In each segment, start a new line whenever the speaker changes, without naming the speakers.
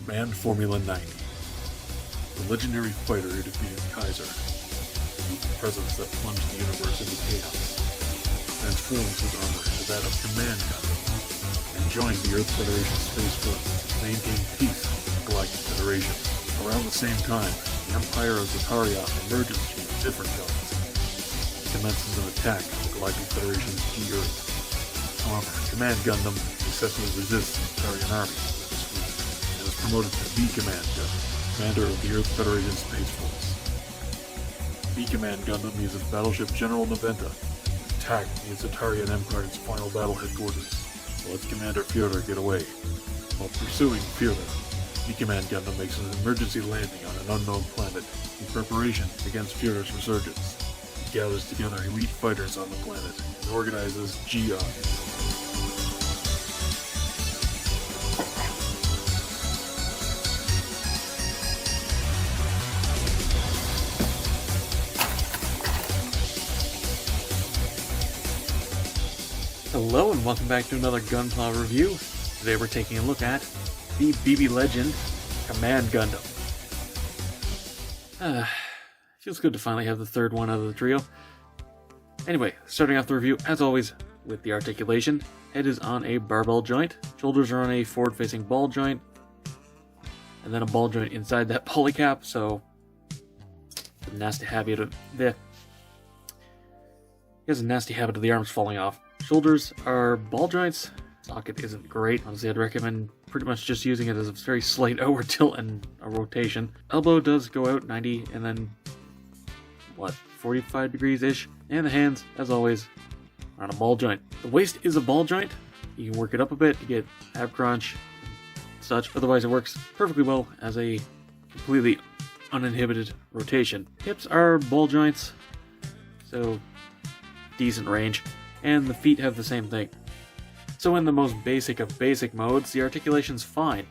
Command Formula 90. The legendary fighter who defeated Kaiser, the presence that plunged the universe into chaos, transforms his armor into that of Command Gundam, and joined the Earth Federation Space Force to maintain peace with the Galactic Federation. Around the same time, the Empire of Zataria emerges to use different guns. It commences an attack on the Galactic Federation's G-Earth. However, Command Gundam successfully resists the Zatarian army and is promoted to B-Command Gundam, commander of the Earth Federation Space Force. B-Command Gundam uses battleship General Naventa to attack the Zatarian Empire's final battle headquarters, so lets Commander Fyodor get away. While pursuing Fyodor, B-Command Gundam makes an emergency landing on an unknown planet in preparation against Fyodor's resurgence. He gathers together elite fighters on the planet and organizes GI.
Hello and welcome back to another Gunpla review. Today we're taking a look at the BBLegend Command Gundam. Feels good to finally have the third one out of the trio. Anyway, starting off the review, as always, with the articulation. Head is on a barbell joint, shoulders are on a forward-facing ball joint, and then a ball joint inside that polycap, so a nasty habit of he has a nasty habit of the arms falling off. Shoulders are ball joints. Socket isn't great. Honestly, I'd recommend pretty much just using it as a very slight outward tilt and a rotation. Elbow does go out 90 and then, 45 degrees-ish. And the hands, as always, are on a ball joint. The waist is a ball joint. You can work it up a bit to get ab crunch and such. Otherwise, it works perfectly well as a completely uninhibited rotation. Hips are ball joints, so decent range. And the feet have the same thing. So in the most basic of basic modes, the articulation's fine,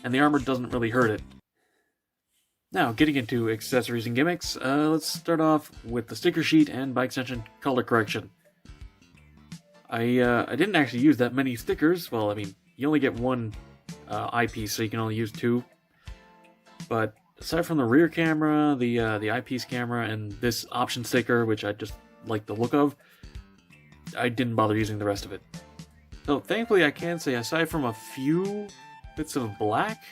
and the armor doesn't really hurt it. Now, getting into accessories and gimmicks, let's start off with the sticker sheet and by extension, color correction. I didn't actually use that many stickers. Well, I mean, you only get one eyepiece, so you can only use two. But aside from the rear camera, the eyepiece camera, and this option sticker, which I just like the look of, I didn't bother using the rest of it. So thankfully I can say, aside from a few bits of black,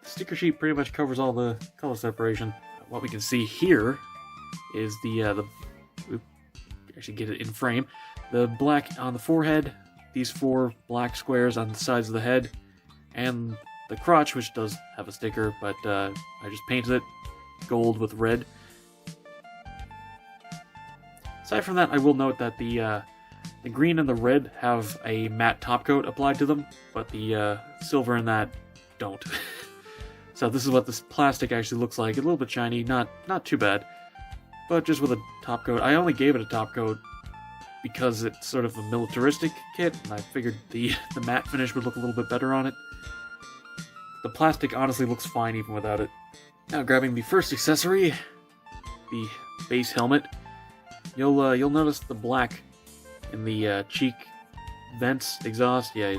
the sticker sheet pretty much covers all the color separation. What we can see here is actually get it in frame, the black on the forehead, these four black squares on the sides of the head, and the crotch, which does have a sticker, but I just painted it gold with red. Aside from that, I will note that the green and the red have a matte top coat applied to them, but the silver and that don't. So this is what this plastic actually looks like. A little bit shiny, not too bad, but just with a top coat. I only gave it a top coat because it's sort of a militaristic kit, and I figured the matte finish would look a little bit better on it. The plastic honestly looks fine even without it. Now grabbing the first accessory, the base helmet. You'll notice the black in the cheek vents, exhaust. Yeah,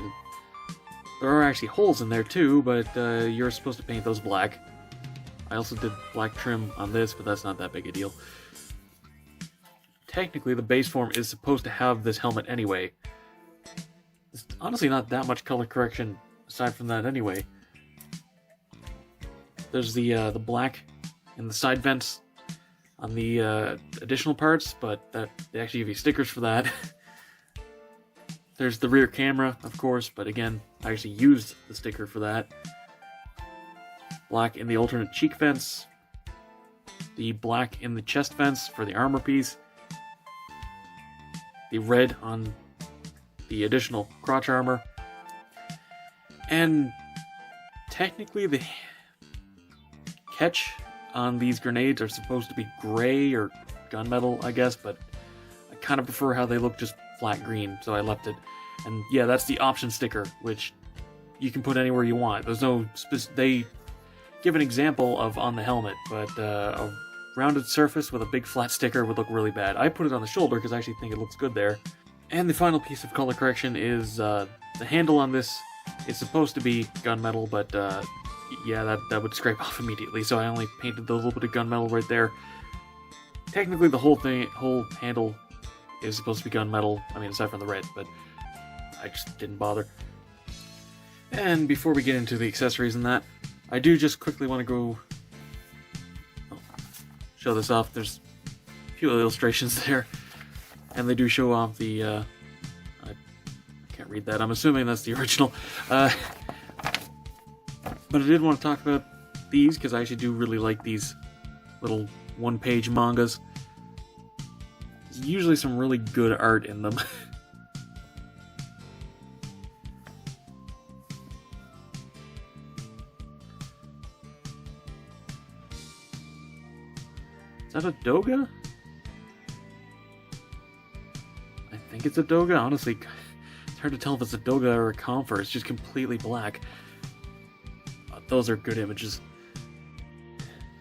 there are actually holes in there too, but you're supposed to paint those black. I also did black trim on this, but that's not that big a deal. Technically, the base form is supposed to have this helmet anyway. There's honestly not that much color correction aside from that anyway. There's the black in the side vents on the additional parts, but they actually give you stickers for that. There's the rear camera, of course, but again, I actually used the sticker for that. Black in the alternate cheek vents. The black in the chest vents for the armor piece. The red on the additional crotch armor. And technically the catch on these grenades are supposed to be gray or gunmetal, I guess, but I kind of prefer how they look just flat green, so I left it. And yeah, that's the option sticker, which you can put anywhere you want. There's no they give an example of on the helmet, but a rounded surface with a big flat sticker would look really bad. I put it on the shoulder because I actually think it looks good there. And the final piece of color correction is the handle on this It's supposed to be gunmetal, but yeah, that would scrape off immediately, so I only painted the little bit of gunmetal right there. Technically, the whole handle is supposed to be gunmetal, I mean, aside from the red, but I just didn't bother. And before we get into the accessories and that, I do just quickly want to go show this off. There's a few illustrations there, and they do show off the, I can't read that, I'm assuming that's the original. But I did want to talk about these, because I actually do really like these little one-page mangas. There's usually some really good art in them. Is that a Doga? I think it's a Doga. Honestly, it's hard to tell if it's a Doga or a Comfort. It's just completely black. Those are good images.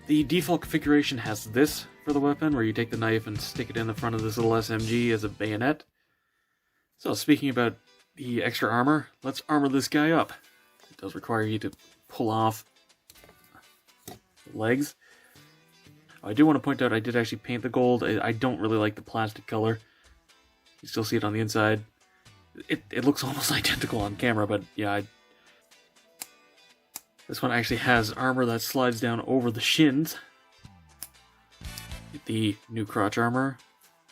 The default configuration has this for the weapon, where you take the knife and stick it in the front of this little SMG as a bayonet. So speaking about the extra armor, let's armor this guy up. It does require you to pull off the legs. I do want to point out I did actually paint the gold. I don't really like the plastic color. You still see it on the inside. It looks almost identical on camera, but yeah, this one actually has armor that slides down over the shins. Get the new crotch armor.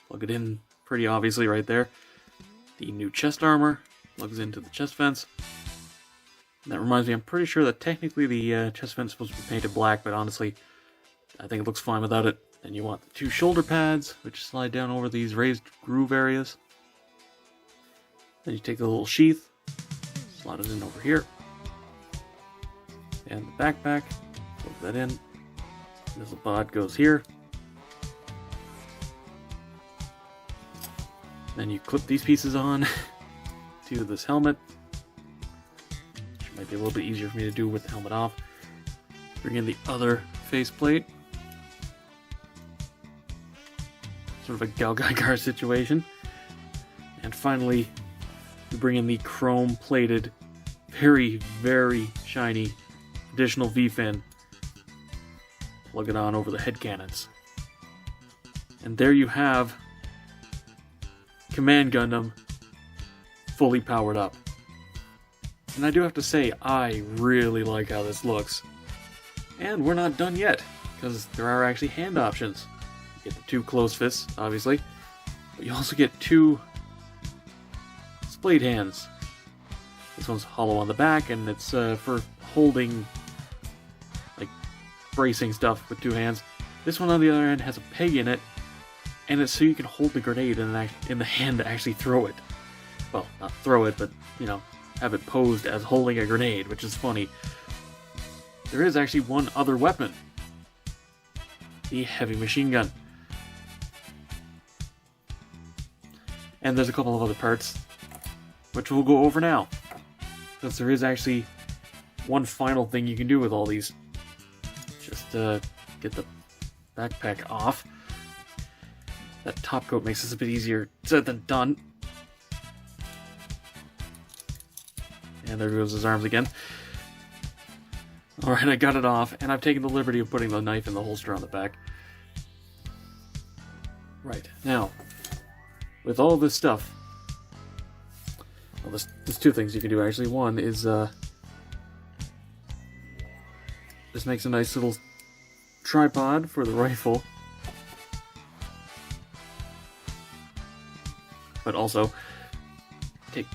Plug it in pretty obviously right there. The new chest armor plugs into the chest vents. And that reminds me, I'm pretty sure that technically the chest vent's supposed to be painted black, but honestly, I think it looks fine without it. Then you want the two shoulder pads, which slide down over these raised groove areas. Then you take the little sheath, slide it in over here. And the backpack, plug that in. Missile pod goes here. Then you clip these pieces on to this helmet, which might be a little bit easier for me to do with the helmet off. Bring in the other faceplate. Sort of a Galgaigar situation. And finally, we bring in the chrome-plated, very, very shiny additional V-fin. Plug it on over the head cannons. And there you have Command Gundam fully powered up. And I do have to say, I really like how this looks. And we're not done yet, because there are actually hand options. You get the two closed fists, obviously, but you also get two splayed hands. This one's hollow on the back, and it's for holding, like, bracing stuff with two hands. This one, on the other hand, has a peg in it, and it's so you can hold the grenade in the hand to actually throw it. Well, not throw it, but, you know, have it posed as holding a grenade, which is funny. There is actually one other weapon. The heavy machine gun. And there's a couple of other parts, which we'll go over now. Because there is actually one final thing you can do with all these. Just get the backpack off. That top coat makes this a bit easier said than done. And there goes his arms again. Alright, I got it off, and I've taken the liberty of putting the knife in the holster on the back. Right, now, with all this stuff, well, there's two things you can do actually. One is, this makes a nice little tripod for the rifle. But also, take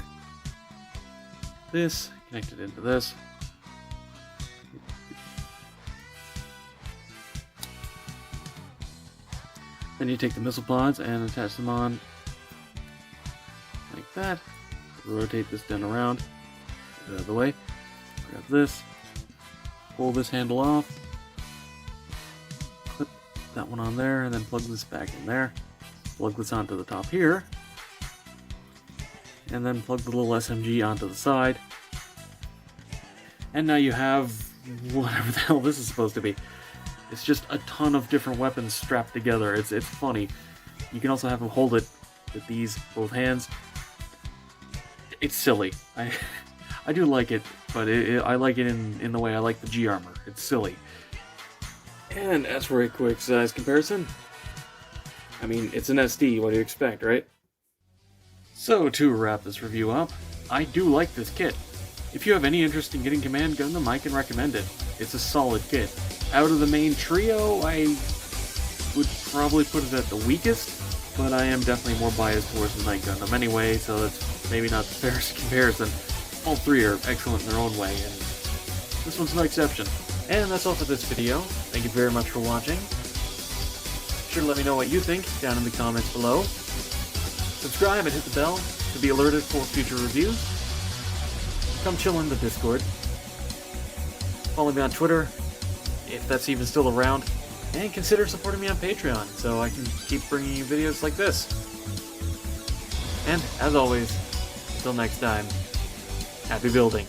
this, connect it into this. Then you take the missile pods and attach them on like that. Rotate this down around, get it out of the way. Grab this, pull this handle off, clip that one on there, and then plug this back in there. Plug this onto the top here, and then plug the little SMG onto the side. And now you have whatever the hell this is supposed to be. It's just a ton of different weapons strapped together. It's funny. You can also have them hold it with these both hands. It's silly. I I do like it, but I like it in the way I like the G armor. It's silly. And as for a quick size comparison, I mean, it's an SD, what do you expect, right? So, to wrap this review up, I do like this kit. If you have any interest in getting Command Gundam, I can recommend it. It's a solid kit. Out of the main trio, I would probably put it at the weakest, but I am definitely more biased towards the Night Gundam anyway, so that's maybe not the fairest comparison. All three are excellent in their own way, and this one's no exception. And that's all for this video. Thank you very much for watching. Be sure to let me know what you think down in the comments below. Subscribe and hit the bell to be alerted for future reviews. Come chill in the Discord. Follow me on Twitter, if that's even still around. And consider supporting me on Patreon so I can keep bringing you videos like this. And, as always, until next time, happy building.